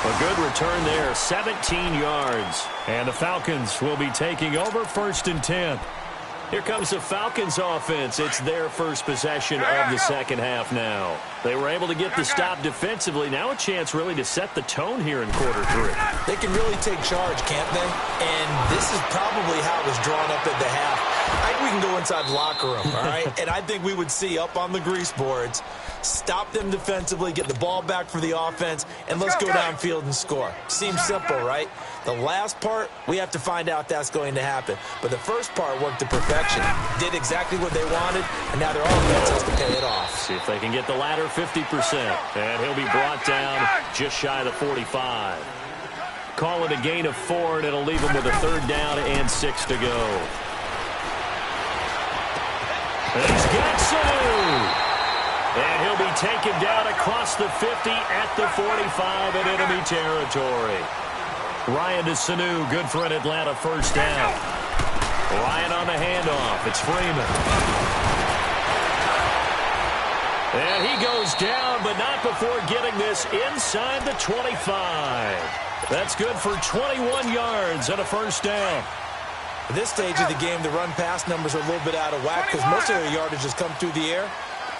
A good return there, 17 yards. And the Falcons will be taking over 1st and 10. Here comes the Falcons offense. It's their first possession of the second half now. They were able to get the stop defensively. Now a chance really to set the tone here in quarter 3. They can really take charge, can't they? And this is probably how it was drawn up at the half. I think we can go inside the locker room, all right? And I think we would see up on the grease boards, stop them defensively, get the ball back for the offense, and let's go downfield and score. Seems simple, right? The last part, we have to find out that's going to happen. But the first part worked to perfection. Did exactly what they wanted, and now their offense has to pay it off. See if they can get the latter 50%. And he'll be brought down just shy of the 45. Call it a gain of 4, and it'll leave him with a 3rd down and 6 to go. And he's got Sanu. And he'll be taken down across the 50 at the 45 in enemy territory. Ryan to Sanu, good for an Atlanta 1st down. Ryan on the handoff. It's Freeman. And he goes down, but not before getting this inside the 25. That's good for 21 yards and a 1st down. At this stage of the game, the run-pass numbers are a little bit out of whack because most of their yardage has come through the air.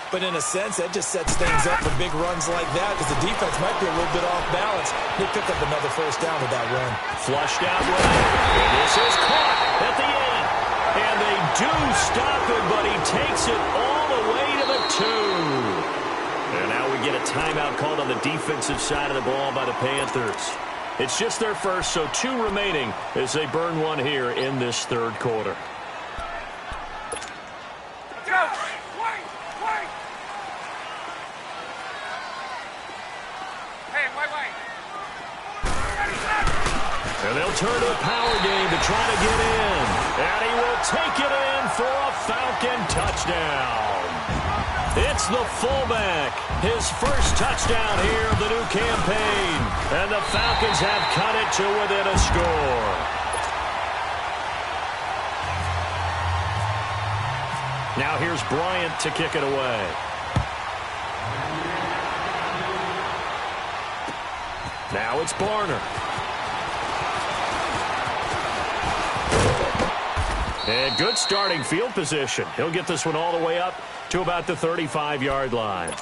But in a sense, that just sets things up for big runs like that because the defense might be a little bit off balance. They pick up another 1st down with that run. Flushed out right. And this is caught at the end. And they do stop him, but he takes it all the way to the 2. And now we get a timeout called on the defensive side of the ball by the Panthers. It's just their first, so 2 remaining as they burn one here in this 3rd quarter. And they'll turn to a power game to try to get in. And he will take it in for a Falcon touchdown. It's the fullback. His first touchdown here of the new campaign. And the Falcons have cut it to within a score. Now here's Bryant to kick it away. Now it's Barner. And good starting field position. He'll get this one all the way up to about the 35-yard line.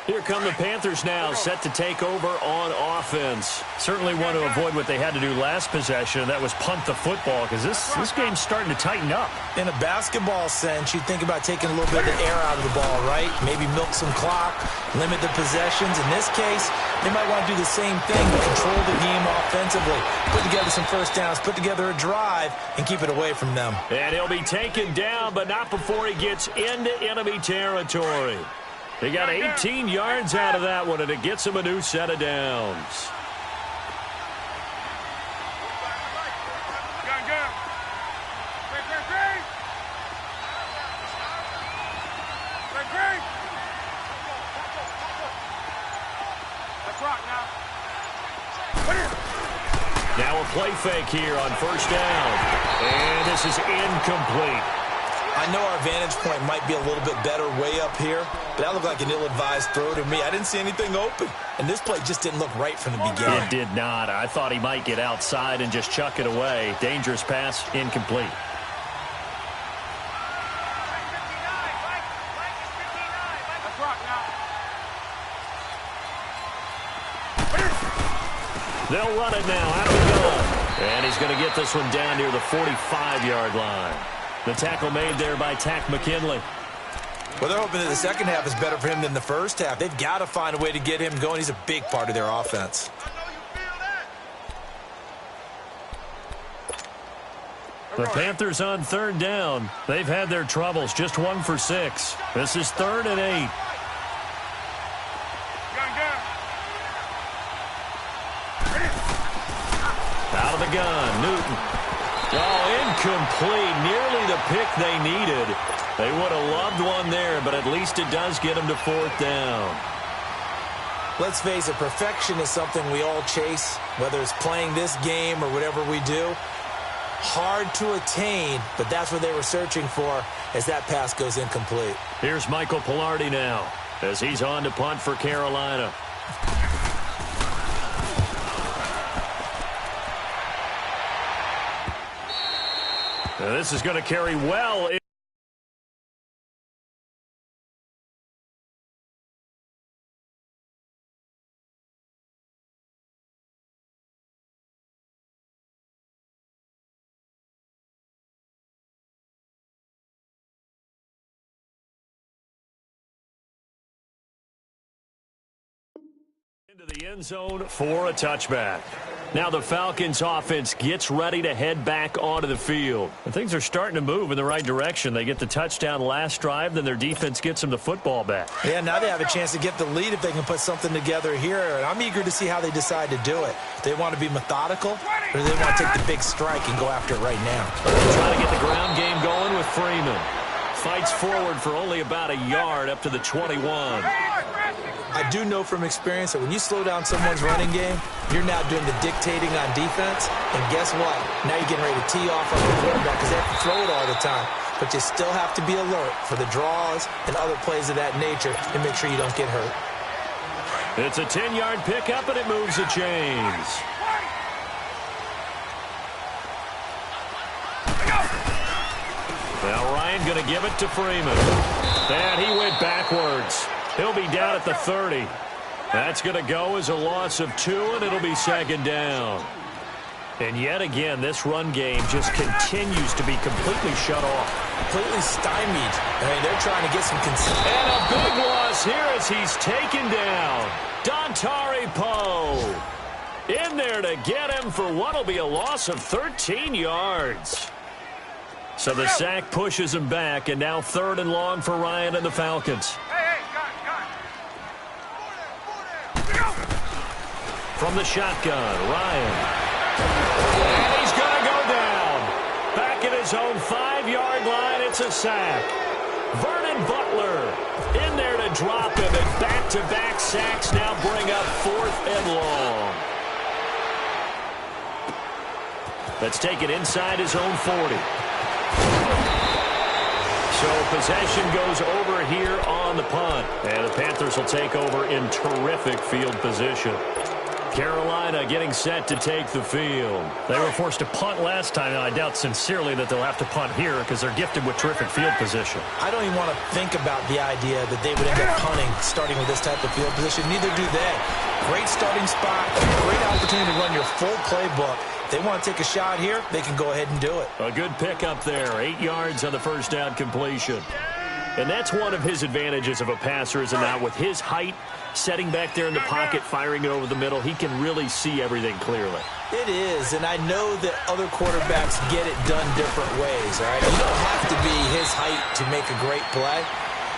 Here come the Panthers now, set to take over on offense. Certainly want to avoid what they had to do last possession, and that was punt the football, because this game's starting to tighten up. In a basketball sense, you think about taking a little bit of the air out of the ball, right? Maybe milk some clock, limit the possessions. In this case, they might want to do the same thing, but control the game offensively. Put together some first downs, put together a drive, and keep it away from them. And he'll be taken down, but not before he gets into enemy territory. They got 18 yards out of that one, and it gets him a new set of downs. Now a play fake here on first down. And this is incomplete. I know our vantage point might be a little bit better way up here, but that looked like an ill-advised throw to me. I didn't see anything open, and this play just didn't look right from the beginning. It did not. I thought he might get outside and just chuck it away. Dangerous pass, incomplete. They'll run it now out of the gun. And he's going to get this one down near the 45-yard line. The tackle made there by Tack McKinley. Well, they're hoping that the second half is better for him than the first half. They've got to find a way to get him going. He's a big part of their offense. The Panthers on third down. They've had their troubles. Just 1 for 6. This is 3rd and 8. Out of the gun, Newton. Oh, incomplete. Nearly the pick they needed. They would have loved one there, but at least it does get them to 4th down. Let's face it, perfection is something we all chase, whether it's playing this game or whatever we do. Hard to attain, but that's what they were searching for as that pass goes incomplete. Here's Michael Pilardi now as he's on to punt for Carolina. Now this is going to carry well. Into the end zone for a touchback. Now the Falcons offense gets ready to head back onto the field. And things are starting to move in the right direction. They get the touchdown last drive, then their defense gets them the football back. Yeah, now they have a chance to get the lead if they can put something together here. And I'm eager to see how they decide to do it. Do they want to be methodical, or do they want to take the big strike and go after it right now? Trying to get the ground game going with Freeman. Fights forward for only about a yard up to the 21. I do know from experience that when you slow down someone's running game, you're now doing the dictating on defense. And guess what? Now you're getting ready to tee off on the quarterback because they have to throw it all the time. But you still have to be alert for the draws and other plays of that nature and make sure you don't get hurt. It's a 10-yard pickup, and it moves the chains. Now Ryan going to give it to Freeman. And he went backwards. He'll be down at the 30. That's going to go as a loss of 2, and it'll be 2nd down. And yet again, this run game just continues to be completely shut off. Completely stymied. I mean, they're trying to get some consistency. And a big loss here as he's taken down. Dontari Poe in there to get him for what will be a loss of 13 yards. So the sack pushes him back, and now 3rd and long for Ryan and the Falcons. From the shotgun, Ryan. And he's going to go down. Back at his own 5-yard line, it's a sack. Vernon Butler in there to drop him, and back-to-back sacks now bring up 4th and long. Let's take it inside his own 40. So possession goes over here on the punt. And the Panthers will take over in terrific field position. Carolina getting set to take the field. They were forced to punt last time, and I doubt sincerely that they'll have to punt here because they're gifted with terrific field position. I don't even want to think about the idea that they would end up punting starting with this type of field position. Neither do they. Great starting spot, great opportunity to run your full playbook. If they want to take a shot here, they can go ahead and do it. A good pickup there. 8 yards on the first down completion. And that's one of his advantages of a passer, is it not? With his height, setting back there in the pocket, firing it over the middle, he can really see everything clearly. It is, and I know that other quarterbacks get it done different ways, all right? You don't have to be his height to make a great play.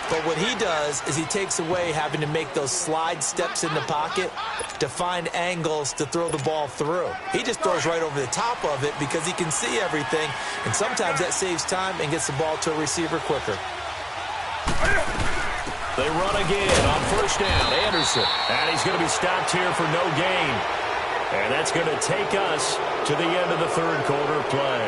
But what he does is he takes away having to make those slide steps in the pocket to find angles to throw the ball through. He just throws right over the top of it because he can see everything, and sometimes that saves time and gets the ball to a receiver quicker. They run again on first down. Anderson. And he's going to be stopped here for no gain. And that's going to take us to the end of the third quarter play.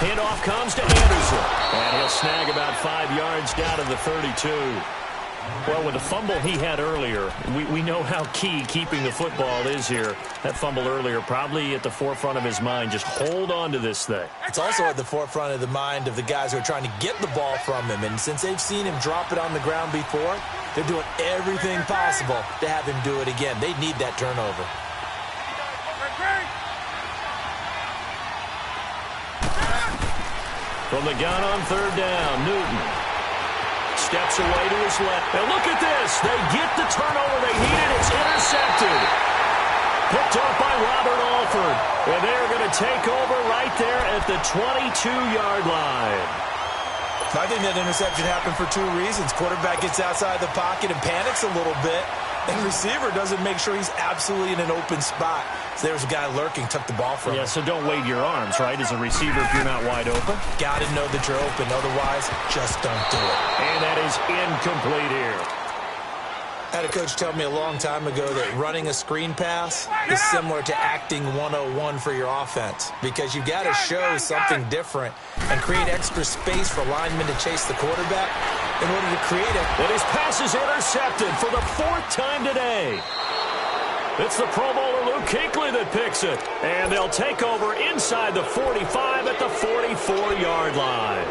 Handoff comes to Anderson. And he'll snag about 5 yards down to the 32. Well, with the fumble he had earlier, we know how key keeping the football is here. That fumble earlier probably at the forefront of his mind. Just hold on to this thing. It's also at the forefront of the mind of the guys who are trying to get the ball from him. And since they've seen him drop it on the ground before, they're doing everything possible to have him do it again. They need that turnover. From the gun on third down, Newton steps away to his left. And look at this. They get the turnover they needed. It's intercepted. Picked off by Robert Alford. And they're going to take over right there at the 22-yard line. I think that interception happened for 2 reasons. Quarterback gets outside the pocket and panics a little bit. And receiver doesn't make sure he's absolutely in an open spot. So there's a guy lurking, took the ball from him. Yeah, so don't wave your arms, right, as a receiver if you're not wide open. Got to know that you're open. Otherwise, just don't do it. And that is incomplete here. I had a coach tell me a long time ago that running a screen pass is similar to acting 101 for your offense, because you've got to show something different and create extra space for linemen to chase the quarterback in order to create it. And his pass is intercepted for the 4th time today. It's the Pro Bowler Luke Kuechly that picks it. And they'll take over inside the 45 at the 44-yard line.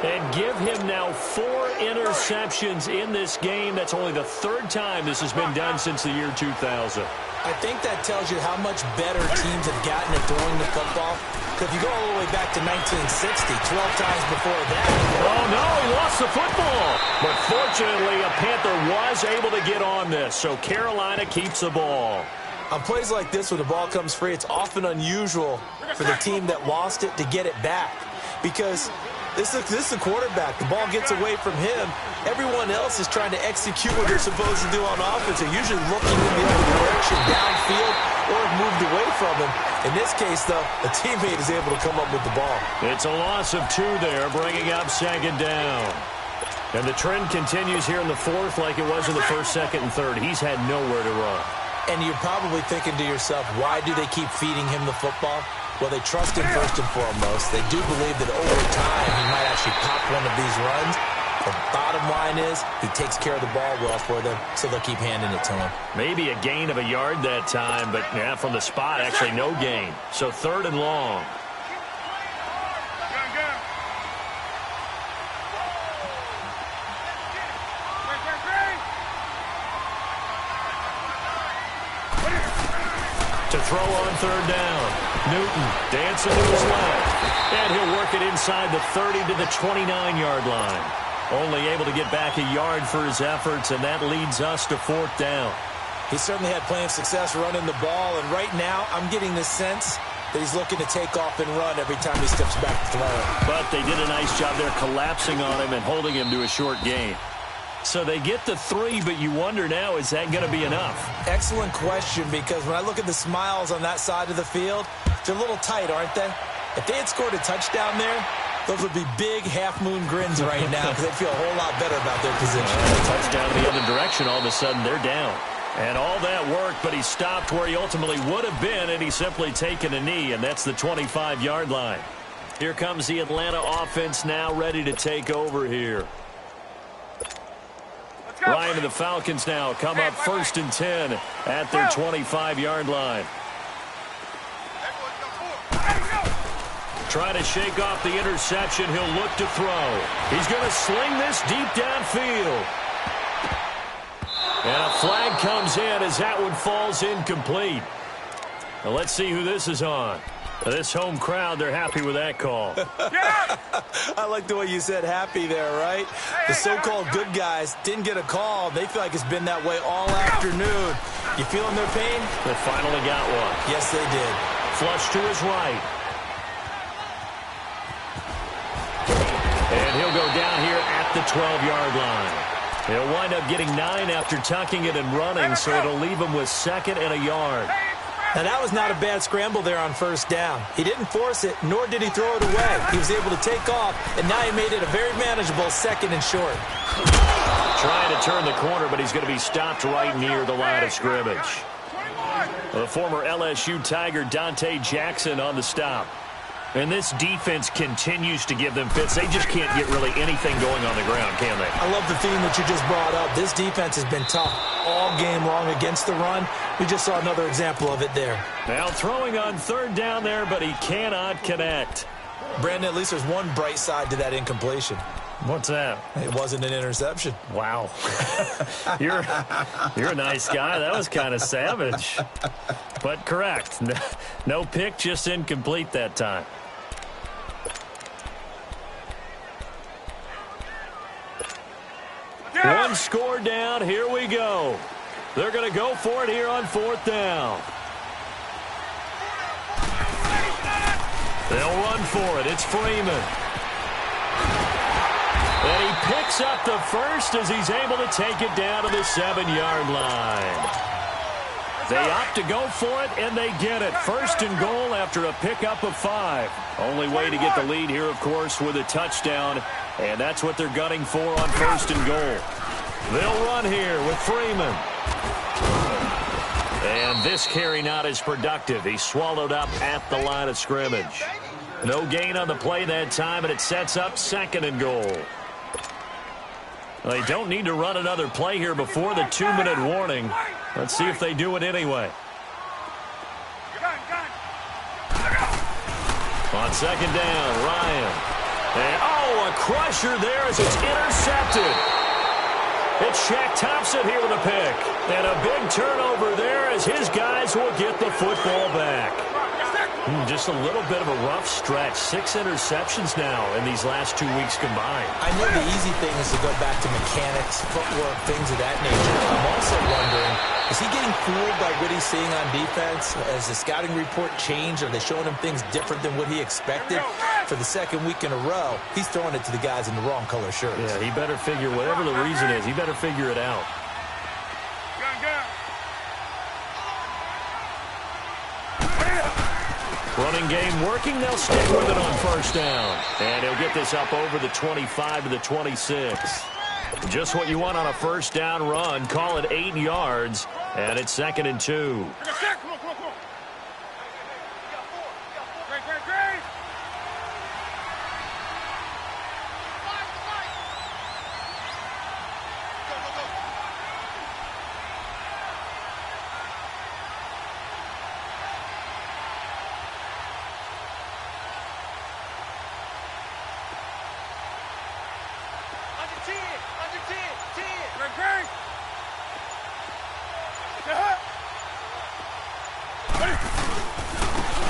And give him now 4 interceptions in this game. That's only the 3rd time this has been done since the year 2000. I think that tells you how much better teams have gotten at throwing the football. Because if you go all the way back to 1960, 12 times before that. Oh, no, he lost the football. But fortunately, a Panther was able to get on this, so Carolina keeps the ball. On plays like this, when the ball comes free, it's often unusual for the team that lost it to get it back. Because this is the quarterback. The ball gets away from him. Everyone else is trying to execute what they're supposed to do on offense. They're usually looking in the other direction, downfield, or have moved away from him. In this case, though, a teammate is able to come up with the ball. It's a loss of 2 there, bringing up 2nd down. And the trend continues here in the 4th like it was in the 1st, 2nd, and 3rd. He's had nowhere to run. And you're probably thinking to yourself, why do they keep feeding him the football? Well, they trust him first and foremost. They do believe that over time he might actually pop one of these runs. The bottom line is he takes care of the ball well for them, so they'll keep handing it to him. Maybe a gain of a yard that time, but yeah, from the spot, actually no gain. So 3rd and long. To throw on 3rd down. Newton dancing to his left. And he'll work it inside the 30 to the 29-yard line. Only able to get back a yard for his efforts, and that leads us to 4th down. He certainly had plenty of success running the ball, and right now I'm getting the sense that he's looking to take off and run every time he steps back to throw it. But they did a nice job there collapsing on him and holding him to a short gain. So they get the 3, but you wonder now, is that going to be enough? Excellent question, because when I look at the smiles on that side of the field, they're a little tight, aren't they? If they had scored a touchdown there, those would be big half-moon grins right now because they'd feel a whole lot better about their position. A touchdown in the other direction, all of a sudden they're down. And all that worked, but he stopped where he ultimately would have been, and he's simply taken a knee, and that's the 25-yard line. Here comes the Atlanta offense now ready to take over here. Ryan and the Falcons now come up 1st and 10 at their 25-yard line. Trying to shake off the interception. He'll look to throw. He's going to sling this deep downfield. And a flag comes in as that one falls incomplete. Now let's see who this is on. This home crowd, they're happy with that call. I like the way you said happy there, right? The so-called good guys didn't get a call. They feel like it's been that way all afternoon. You feeling their pain? They finally got one. Yes, they did. Flush to his right. And he'll go down here at the 12-yard line. He'll wind up getting 9 after tucking it and running, so it'll leave him with 2nd and a yard. Now, that was not a bad scramble there on 1st down. He didn't force it, nor did he throw it away. He was able to take off, and now he made it a very manageable 2nd and short. Trying to turn the corner, but he's going to be stopped right near the line of scrimmage. The former LSU Tiger Dante Jackson on the stop. And this defense continues to give them fits. They just can't get really anything going on the ground, can they? I love the theme that you just brought up. This defense has been tough all game long against the run. We just saw another example of it there. Now throwing on 3rd down there, but he cannot connect. Brandon, at least there's one bright side to that incompletion. What's that? It wasn't an interception. Wow. You're a nice guy. That was kind of savage. But correct. No pick, just incomplete that time. One score down. Here we go. They're going to go for it here on 4th down. They'll run for it. It's Freeman. And he picks up the first as he's able to take it down to the 7-yard line. They opt to go for it, and they get it. 1st and goal after a pickup of 5. Only way to get the lead here, of course, with a touchdown. And that's what they're gunning for on 1st and goal. They'll run here with Freeman. And this carry not as productive. He's swallowed up at the line of scrimmage. No gain on the play that time, and it sets up 2nd and goal. They don't need to run another play here before the 2-minute warning. Let's see if they do it anyway. On 2nd down, Ryan. And, a crusher there as it's intercepted. It's Shaq Thompson here with a pick. And a big turnover there as his guys will get the football back. Just a little bit of a rough stretch. 6 interceptions now in these last 2 weeks combined. I know the easy thing is to go back to mechanics, footwork, things of that nature. I'm also wondering, is he getting fooled by what he's seeing on defense? Has the scouting report changed? Are they showing him things different than what he expected? For the 2nd week in a row, he's throwing it to the guys in the wrong color shirts. Yeah, he better figure, whatever the reason is, he better figure it out. Running game working. They'll stick with it on 1st down. And he'll get this up over the 25 to the 26. Just what you want on a 1st down run. Call it 8 yards. And it's 2nd and 2.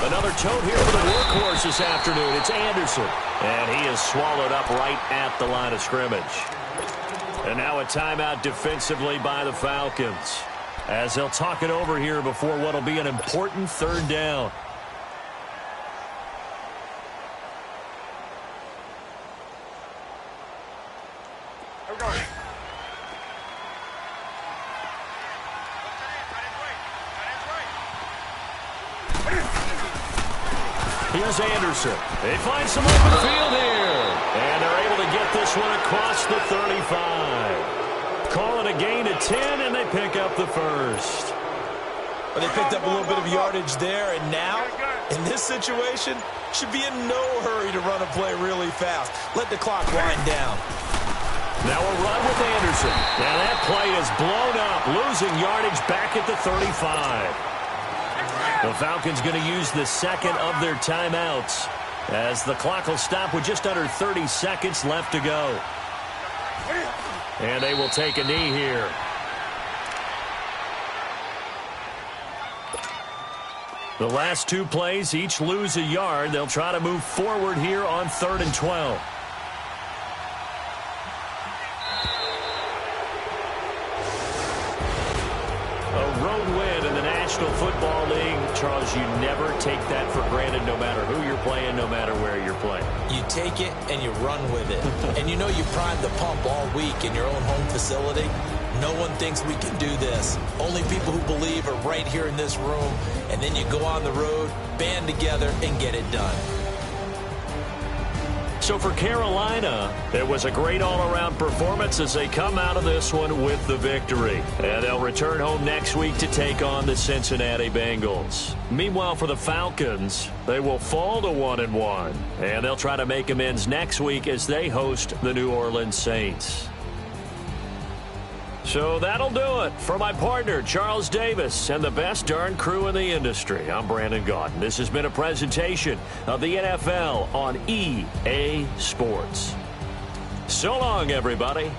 Another tote here for the workhorse this afternoon. It's Anderson. And he is swallowed up right at the line of scrimmage. And now a timeout defensively by the Falcons, as they'll talk it over here before what will be an important 3rd down. Here's Anderson. They find some open field here. And they're able to get this one across the 35. Call it a gain of 10, and they pick up the first. Well, they picked up a little bit of yardage there, and now, in this situation, should be in no hurry to run a play really fast. Let the clock wind down. Now a run with Anderson. Now that play is blown up, losing yardage back at the 35. The Falcons going to use the second of their timeouts as the clock will stop with just under 30 seconds left to go. And they will take a knee here. The last two plays each lose a yard. They'll try to move forward here on 3rd and 12. A road win in the National Football League. Charles, you never take that for granted no matter who you're playing, no matter where you're playing. You take it and you run with it. And you know you primed the pump all week in your own home facility. No one thinks we can do this. Only people who believe are right here in this room. And then you go on the road, band together, and get it done. So for Carolina, it was a great all-around performance as they come out of this one with the victory. And they'll return home next week to take on the Cincinnati Bengals. Meanwhile, for the Falcons, they will fall to 1-1. And they'll try to make amends next week as they host the New Orleans Saints. So that'll do it. For my partner, Charles Davis, and the best darn crew in the industry, I'm Brandon Gaudin. This has been a presentation of the NFL on EA Sports. So long, everybody.